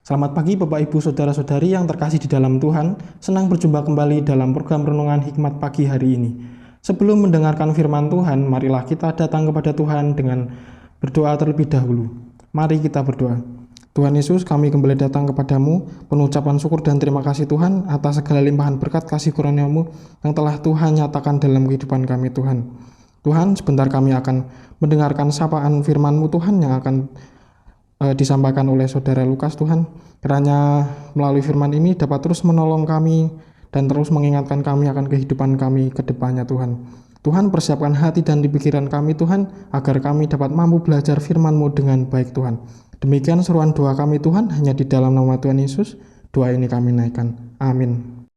Selamat pagi Bapak Ibu Saudara-saudari yang terkasih di dalam Tuhan. Senang berjumpa kembali dalam program Renungan Hikmat Pagi hari ini. Sebelum mendengarkan firman Tuhan, marilah kita datang kepada Tuhan dengan berdoa terlebih dahulu. Mari kita berdoa. Tuhan Yesus, kami kembali datang kepadamu, penuh ucapan syukur dan terima kasih Tuhan atas segala limpahan berkat kasih karunia-Mu yang telah Tuhan nyatakan dalam kehidupan kami Tuhan. Tuhan, sebentar kami akan mendengarkan sapaan firman-Mu Tuhan yang akan disampaikan oleh Saudara Lukas Tuhan. Kiranya melalui firman ini dapat terus menolong kami dan terus mengingatkan kami akan kehidupan kami ke depannya Tuhan. Tuhan, persiapkan hati dan pikiran kami Tuhan, agar kami dapat mampu belajar firman-Mu dengan baik Tuhan. Demikian seruan doa kami Tuhan, hanya di dalam nama Tuhan Yesus, doa ini kami naikkan. Amin.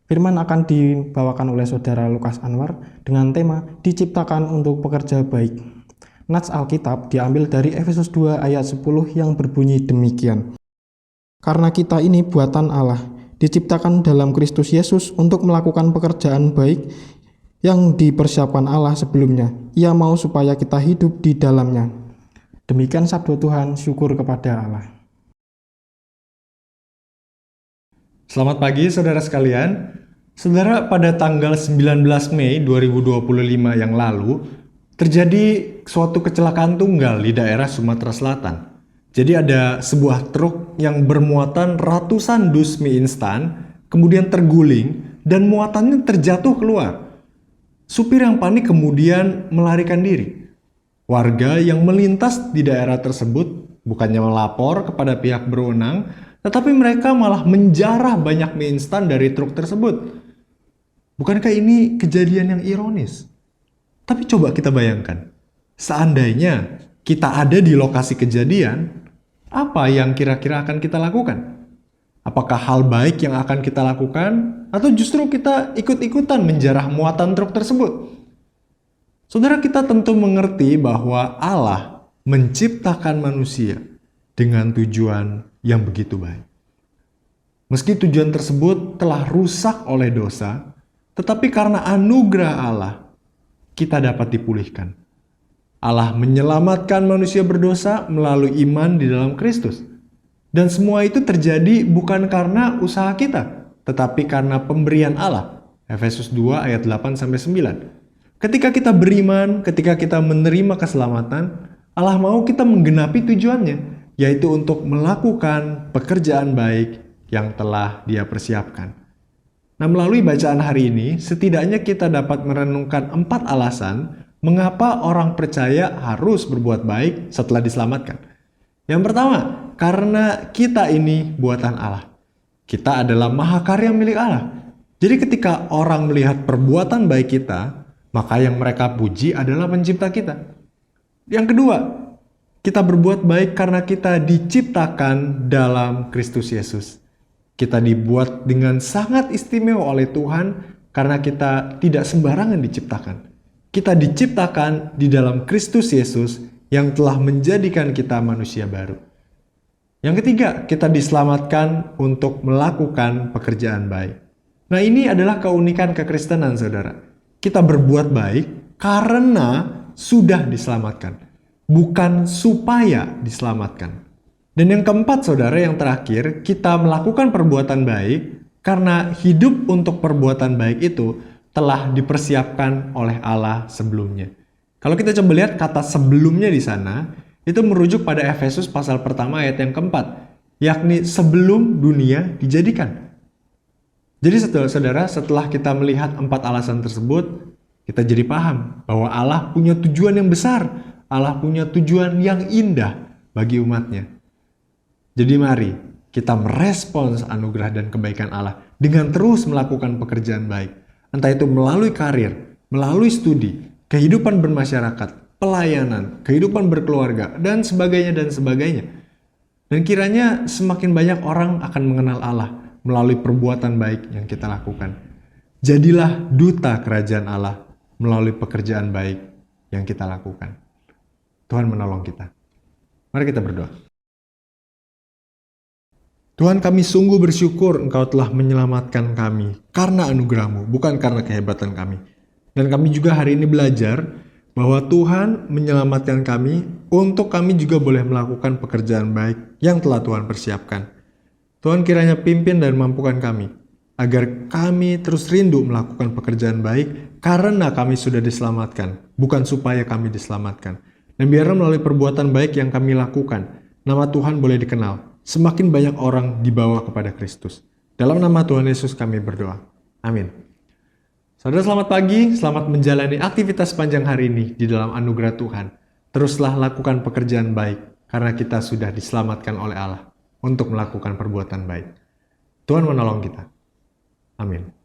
Firman akan dibawakan oleh Saudara Lukas Anwar dengan tema diciptakan untuk pekerja baik. Nats Alkitab diambil dari Efesus 2 ayat 10 yang berbunyi demikian. Karena kita ini buatan Allah, diciptakan dalam Kristus Yesus untuk melakukan pekerjaan baik yang dipersiapkan Allah sebelumnya. Ia mau supaya kita hidup di dalamnya. Demikian sabda Tuhan, syukur kepada Allah. Selamat pagi saudara sekalian. Saudara, pada tanggal 19 Mei 2025 yang lalu, terjadi suatu kecelakaan tunggal di daerah Sumatera Selatan. Jadi ada sebuah truk yang bermuatan ratusan dus mie instan, kemudian terguling dan muatannya terjatuh keluar. Supir yang panik kemudian melarikan diri. Warga yang melintas di daerah tersebut bukannya melapor kepada pihak berwenang, tetapi mereka malah menjarah banyak mie instan dari truk tersebut. Bukankah ini kejadian yang ironis? Tapi coba kita bayangkan, seandainya kita ada di lokasi kejadian, apa yang kira-kira akan kita lakukan? Apakah hal baik yang akan kita lakukan, atau justru kita ikut-ikutan menjarah muatan truk tersebut? Saudara, kita tentu mengerti bahwa Allah menciptakan manusia dengan tujuan yang begitu baik. Meski tujuan tersebut telah rusak oleh dosa, tetapi karena anugerah Allah, kita dapat dipulihkan. Allah menyelamatkan manusia berdosa melalui iman di dalam Kristus. Dan semua itu terjadi bukan karena usaha kita, tetapi karena pemberian Allah. Efesus 2 ayat 8-9. Ketika kita beriman, ketika kita menerima keselamatan, Allah mau kita menggenapi tujuannya, yaitu untuk melakukan pekerjaan baik yang telah Dia persiapkan. Nah, melalui bacaan hari ini, setidaknya kita dapat merenungkan 4 alasan mengapa orang percaya harus berbuat baik setelah diselamatkan. Yang pertama, karena kita ini buatan Allah. Kita adalah mahakarya milik Allah. Jadi ketika orang melihat perbuatan baik kita, maka yang mereka puji adalah pencipta kita. Yang kedua, kita berbuat baik karena kita diciptakan dalam Kristus Yesus. Kita dibuat dengan sangat istimewa oleh Tuhan karena kita tidak sembarangan diciptakan. Kita diciptakan di dalam Kristus Yesus yang telah menjadikan kita manusia baru. Yang ketiga, kita diselamatkan untuk melakukan pekerjaan baik. Nah, ini adalah keunikan kekristenan, saudara. Kita berbuat baik karena sudah diselamatkan, bukan supaya diselamatkan. Dan yang keempat, saudara, yang terakhir, kita melakukan perbuatan baik karena hidup untuk perbuatan baik itu telah dipersiapkan oleh Allah sebelumnya. Kalau kita coba lihat kata sebelumnya di sana, itu merujuk pada Efesus pasal pertama ayat yang keempat, yakni sebelum dunia dijadikan. Jadi saudara, setelah kita melihat 4 alasan tersebut, kita jadi paham bahwa Allah punya tujuan yang besar, Allah punya tujuan yang indah bagi umatnya. Jadi mari kita merespons anugerah dan kebaikan Allah dengan terus melakukan pekerjaan baik. Entah itu melalui karir, melalui studi, kehidupan bermasyarakat, pelayanan, kehidupan berkeluarga, dan sebagainya dan sebagainya. Dan kiranya semakin banyak orang akan mengenal Allah melalui perbuatan baik yang kita lakukan. Jadilah duta kerajaan Allah melalui pekerjaan baik yang kita lakukan. Tuhan menolong kita. Mari kita berdoa. Tuhan, kami sungguh bersyukur Engkau telah menyelamatkan kami karena anugerah-Mu, bukan karena kehebatan kami. Dan kami juga hari ini belajar bahwa Tuhan menyelamatkan kami untuk kami juga boleh melakukan pekerjaan baik yang telah Tuhan persiapkan. Tuhan kiranya pimpin dan mampukan kami agar kami terus rindu melakukan pekerjaan baik karena kami sudah diselamatkan, bukan supaya kami diselamatkan. Dan biarlah melalui perbuatan baik yang kami lakukan, nama Tuhan boleh dikenal. Semakin banyak orang dibawa kepada Kristus. Dalam nama Tuhan Yesus kami berdoa. Amin. Saudara, selamat pagi, selamat menjalani aktivitas sepanjang hari ini di dalam anugerah Tuhan. Teruslah lakukan pekerjaan baik karena kita sudah diselamatkan oleh Allah untuk melakukan perbuatan baik. Tuhan menolong kita. Amin.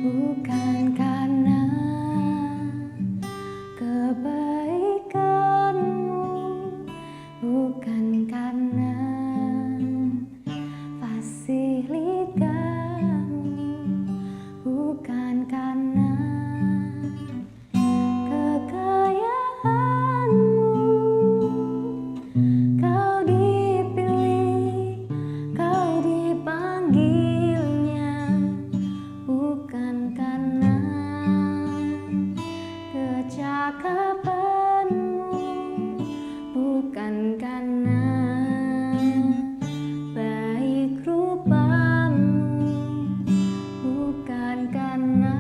Bukan karena kebaikanmu, bukan karena fasilitasmu, bukan karena kekayaanmu, kau dipilih, kau dipanggilnya, bukan karena kecakapanmu, bukan karena baik rupamu, bukan karena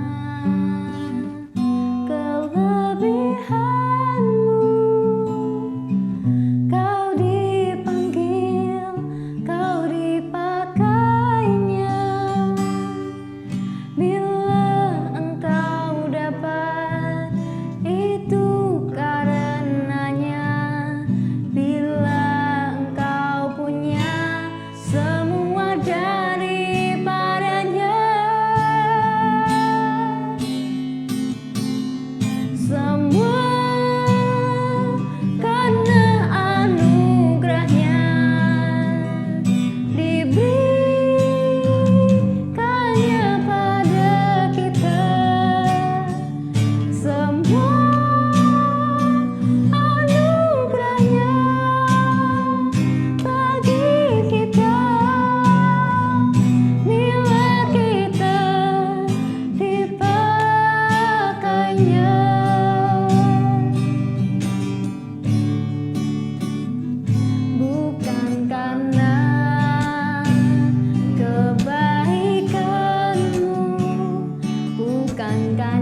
bukan karena